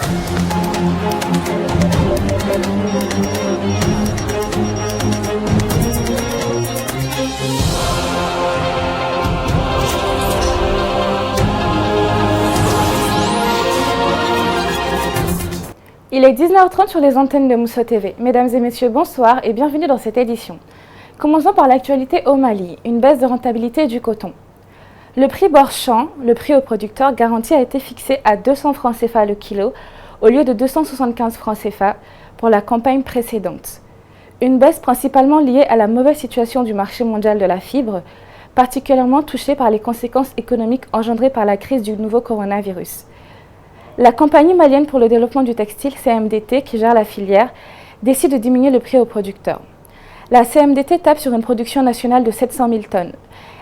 Il est 19h30 sur les antennes de Mousso TV. Mesdames et messieurs, bonsoir et bienvenue dans cette édition. Commençons par l'actualité au Mali, une baisse de rentabilité du coton. Le prix bord-champ, le prix au producteur garanti, a été fixé à 200 francs CFA le kilo au lieu de 275 francs CFA pour la campagne précédente. Une baisse principalement liée à la mauvaise situation du marché mondial de la fibre, particulièrement touchée par les conséquences économiques engendrées par la crise du nouveau coronavirus. La compagnie malienne pour le développement du textile, CMDT, qui gère la filière, décide de diminuer le prix aux producteurs. La CMDT tape sur une production nationale de 700 000 tonnes.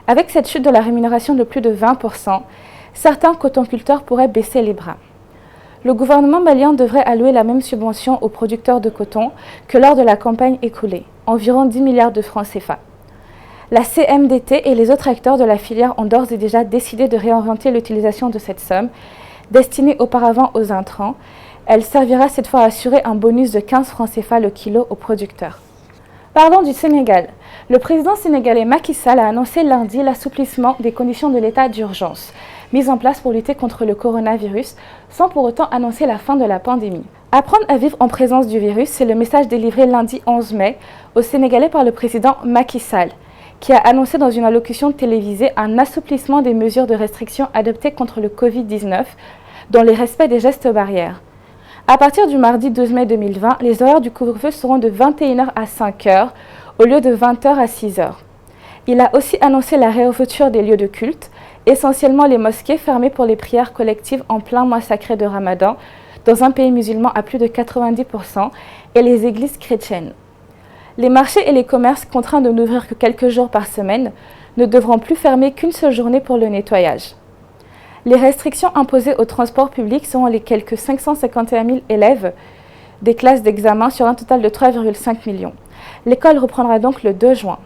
Avec cette chute de la rémunération de plus de 20%, certains cotonculteurs pourraient baisser les bras. Le gouvernement malien devrait allouer la même subvention aux producteurs de coton que lors de la campagne écoulée, environ 10 milliards de francs CFA. La CMDT et les autres acteurs de la filière ont d'ores et déjà décidé de réorienter l'utilisation de cette somme, destinée auparavant aux intrants. Elle servira cette fois à assurer un bonus de 15 francs CFA le kilo aux producteurs. Parlons du Sénégal. Le président sénégalais Macky Sall a annoncé lundi l'assouplissement des conditions de l'état d'urgence, mise en place pour lutter contre le coronavirus, sans pour autant annoncer la fin de la pandémie. Apprendre à vivre en présence du virus, c'est le message délivré lundi 11 mai aux Sénégalais par le président Macky Sall, qui a annoncé dans une allocution télévisée un assouplissement des mesures de restriction adoptées contre le Covid-19 dans le respect des gestes barrières. À partir du mardi 12 mai 2020, les horaires du couvre-feu seront de 21h à 5h au lieu de 20h à 6h. Il a aussi annoncé la réouverture des lieux de culte, essentiellement les mosquées fermées pour les prières collectives en plein mois sacré de Ramadan, dans un pays musulman à plus de 90%, et les églises chrétiennes. Les marchés et les commerces contraints de n'ouvrir que quelques jours par semaine ne devront plus fermer qu'une seule journée pour le nettoyage. Les restrictions imposées au transport public seront les quelques 551 000 élèves des classes d'examen sur un total de 3,5 millions. L'école reprendra donc le 2 juin.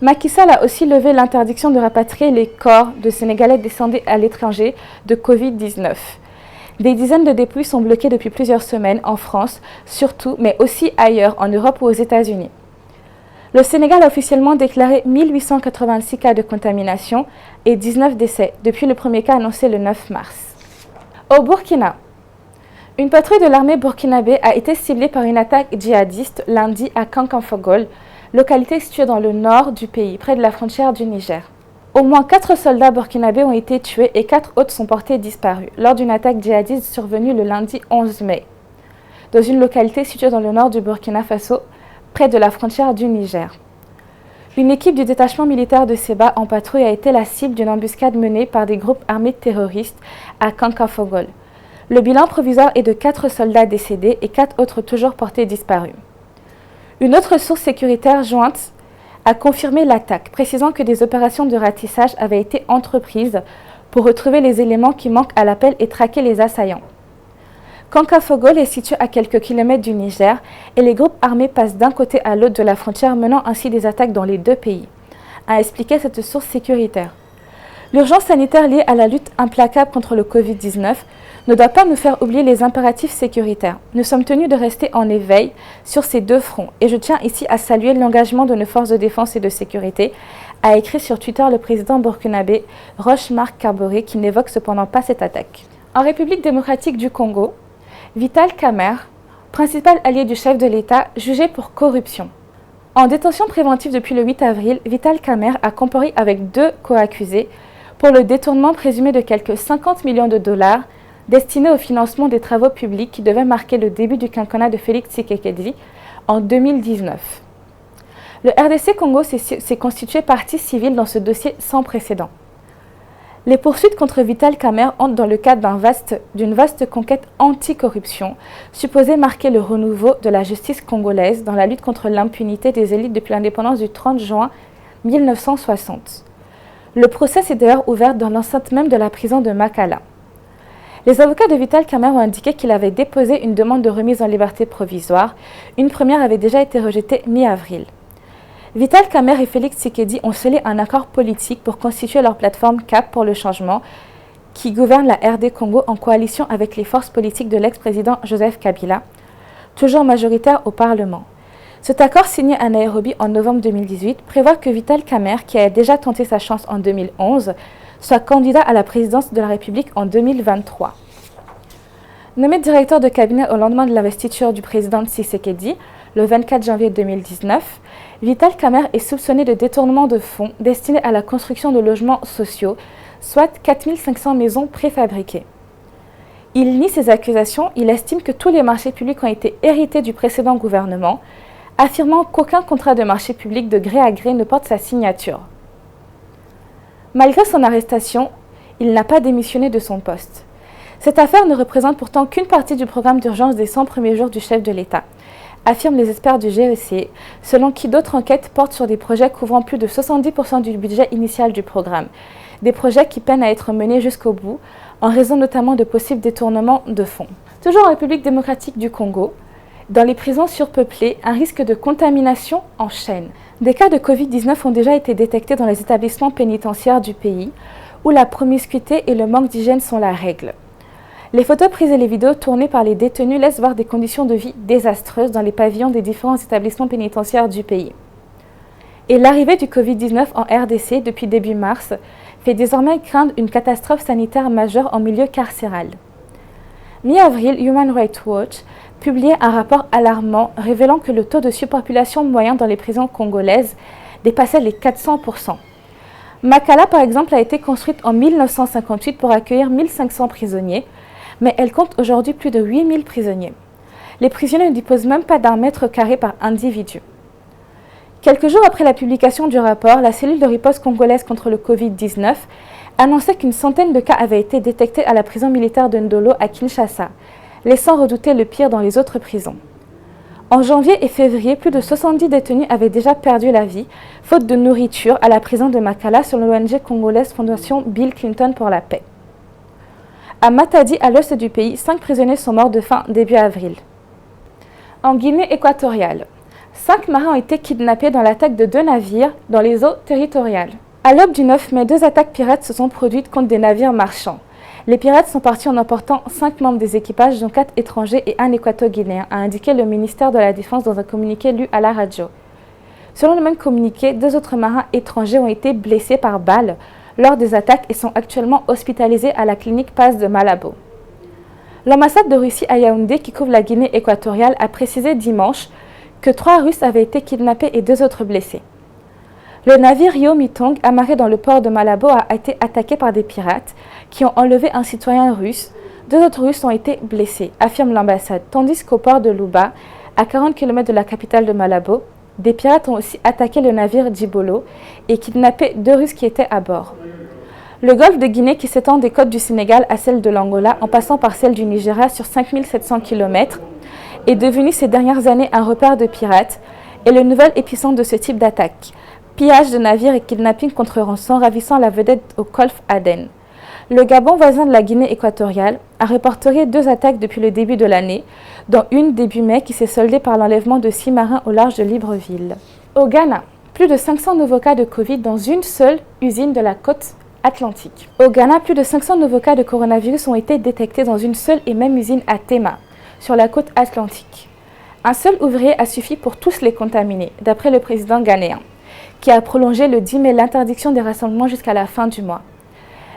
Macky Sall a aussi levé l'interdiction de rapatrier les corps de Sénégalais descendus à l'étranger de Covid-19. Des dizaines de dépouilles sont bloquées depuis plusieurs semaines en France, surtout, mais aussi ailleurs, en Europe ou aux États-Unis. Le Sénégal a officiellement déclaré 1886 cas de contamination et 19 décès, depuis le premier cas annoncé le 9 mars. Au Burkina, une patrouille de l'armée burkinabé a été ciblée par une attaque djihadiste lundi à Kankanfogol, localité située dans le nord du pays, près de la frontière du Niger. Au moins 4 soldats burkinabés ont été tués et 4 autres sont portés disparus lors d'une attaque djihadiste survenue le lundi 11 mai, dans une localité située dans le nord du Burkina Faso, près de la frontière du Niger. Une équipe du détachement militaire de Seba en patrouille a été la cible d'une embuscade menée par des groupes armés terroristes à Kankafogol. Le bilan provisoire est de 4 soldats décédés et 4 autres toujours portés disparus. Une autre source sécuritaire jointe a confirmé l'attaque, précisant que des opérations de ratissage avaient été entreprises pour retrouver les éléments qui manquent à l'appel et traquer les assaillants. Kankafogol est situé à quelques kilomètres du Niger et les groupes armés passent d'un côté à l'autre de la frontière, menant ainsi des attaques dans les deux pays, a expliqué cette source sécuritaire. L'urgence sanitaire liée à la lutte implacable contre le Covid-19 ne doit pas nous faire oublier les impératifs sécuritaires. Nous sommes tenus de rester en éveil sur ces deux fronts et je tiens ici à saluer l'engagement de nos forces de défense et de sécurité, a écrit sur Twitter le président burkinabé Roch-Marc Kaboré, qui n'évoque cependant pas cette attaque. En République démocratique du Congo, Vital Kamerhe, principal allié du chef de l'État, jugé pour corruption. En détention préventive depuis le 8 avril, Vital Kamerhe a comparu avec 2 co-accusés pour le détournement présumé de quelques 50 millions de dollars destinés au financement des travaux publics qui devaient marquer le début du quinquennat de Félix Tshisekedi en 2019. Le RDC Congo s'est constitué partie civile dans ce dossier sans précédent. Les poursuites contre Vital Kamerhe entrent dans le cadre d'une vaste conquête anti-corruption, supposée marquer le renouveau de la justice congolaise dans la lutte contre l'impunité des élites depuis l'indépendance du 30 juin 1960. Le procès s'est d'ailleurs ouvert dans l'enceinte même de la prison de Makala. Les avocats de Vital Kamerhe ont indiqué qu'il avait déposé une demande de remise en liberté provisoire. Une première avait déjà été rejetée mi-avril. Vital Kamerhe et Félix Tshisekedi ont scellé un accord politique pour constituer leur plateforme CAP pour le changement, qui gouverne la RD Congo en coalition avec les forces politiques de l'ex-président Joseph Kabila, toujours majoritaire au Parlement. Cet accord signé à Nairobi en novembre 2018 prévoit que Vital Kamerhe, qui a déjà tenté sa chance en 2011, soit candidat à la présidence de la République en 2023. Nommé directeur de cabinet au lendemain de l'investiture du président Tshisekedi, le 24 janvier 2019, Vital Kamerhe est soupçonné de détournement de fonds destinés à la construction de logements sociaux, soit 4500 maisons préfabriquées. Il nie ces accusations, il estime que tous les marchés publics ont été hérités du précédent gouvernement, affirmant qu'aucun contrat de marché public de gré à gré ne porte sa signature. Malgré son arrestation, il n'a pas démissionné de son poste. Cette affaire ne représente pourtant qu'une partie du programme d'urgence des 100 premiers jours du chef de l'État, affirment les experts du GEC, selon qui d'autres enquêtes portent sur des projets couvrant plus de 70% du budget initial du programme, des projets qui peinent à être menés jusqu'au bout, en raison notamment de possibles détournements de fonds. Toujours en République démocratique du Congo, dans les prisons surpeuplées, un risque de contamination en chaîne. Des cas de Covid-19 ont déjà été détectés dans les établissements pénitentiaires du pays, où la promiscuité et le manque d'hygiène sont la règle. Les photos prises et les vidéos tournées par les détenus laissent voir des conditions de vie désastreuses dans les pavillons des différents établissements pénitentiaires du pays. Et l'arrivée du Covid-19 en RDC depuis début mars fait désormais craindre une catastrophe sanitaire majeure en milieu carcéral. Mi-avril, Human Rights Watch publiait un rapport alarmant révélant que le taux de surpopulation moyen dans les prisons congolaises dépassait les 400%. Makala, par exemple, a été construite en 1958 pour accueillir 1500 prisonniers, mais elle compte aujourd'hui plus de 8000 prisonniers. Les prisonniers ne disposent même pas d'un mètre carré par individu. Quelques jours après la publication du rapport, la cellule de riposte congolaise contre le Covid-19 annonçait qu'une centaine de cas avaient été détectés à la prison militaire de Ndolo à Kinshasa, laissant redouter le pire dans les autres prisons. En janvier et février, plus de 70 détenus avaient déjà perdu la vie, faute de nourriture, à la prison de Makala, selon l'ONG congolaise Fondation Bill Clinton pour la paix. À Matadi, à l'ouest du pays, 5 prisonniers sont morts de faim début avril. En Guinée équatoriale, 5 marins ont été kidnappés dans l'attaque de 2 navires dans les eaux territoriales. À l'aube du 9 mai, 2 attaques pirates se sont produites contre des navires marchands. Les pirates sont partis en emportant 5 membres des équipages, dont 4 étrangers et 1 équato-guinéen, a indiqué le ministère de la Défense dans un communiqué lu à la radio. Selon le même communiqué, 2 autres marins étrangers ont été blessés par balles lors des attaques et sont actuellement hospitalisés à la clinique Paz de Malabo. L'ambassade de Russie à Yaoundé, qui couvre la Guinée équatoriale, a précisé dimanche que 3 Russes avaient été kidnappés et 2 autres blessés. Le navire Yo Mitong, amarré dans le port de Malabo, a été attaqué par des pirates qui ont enlevé un citoyen russe. 2 autres Russes ont été blessés, affirme l'ambassade, tandis qu'au port de Luba, à 40 km de la capitale de Malabo, des pirates ont aussi attaqué le navire Djibolo et kidnappé 2 Russes qui étaient à bord. Le golfe de Guinée, qui s'étend des côtes du Sénégal à celle de l'Angola, en passant par celle du Nigeria sur 5700 km, est devenu ces dernières années un repère de pirates et le nouvel épicentre de ce type d'attaque. Pillage de navires et kidnapping contre rançon, ravissant la vedette au golfe Aden. Le Gabon, voisin de la Guinée équatoriale, a répertorié 2 attaques depuis le début de l'année, dont une début mai qui s'est soldée par l'enlèvement de 6 marins au large de Libreville. Au Ghana, plus de 500 nouveaux cas de Covid dans une seule usine de la côte atlantique. Au Ghana, plus de 500 nouveaux cas de coronavirus ont été détectés dans une seule et même usine à Tema, sur la côte atlantique. Un seul ouvrier a suffi pour tous les contaminer, d'après le président ghanéen, qui a prolongé le 10 mai l'interdiction des rassemblements jusqu'à la fin du mois.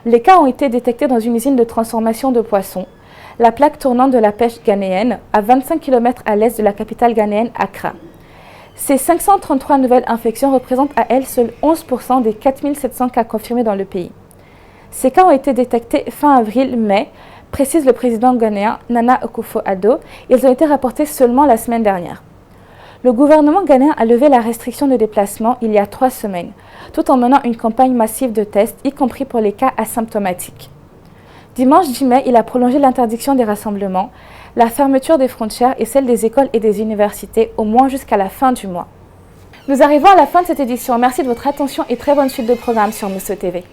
Les cas ont été détectés dans une usine de transformation de poissons, la plaque tournante de la pêche ghanéenne, à 25 km à l'est de la capitale ghanéenne Accra. Ces 533 nouvelles infections représentent à elles seules 11% des 4700 cas confirmés dans le pays. Ces cas ont été détectés fin avril-mai, précise le président ghanéen Nana Akufo-Addo. Ils ont été rapportés seulement la semaine dernière. Le gouvernement ghanéen a levé la restriction de déplacement il y a 3 semaines, tout en menant une campagne massive de tests, y compris pour les cas asymptomatiques. Dimanche 10 mai, il a prolongé l'interdiction des rassemblements, la fermeture des frontières et celle des écoles et des universités, au moins jusqu'à la fin du mois. Nous arrivons à la fin de cette édition. Merci de votre attention et très bonne suite de programmes sur Mousso TV.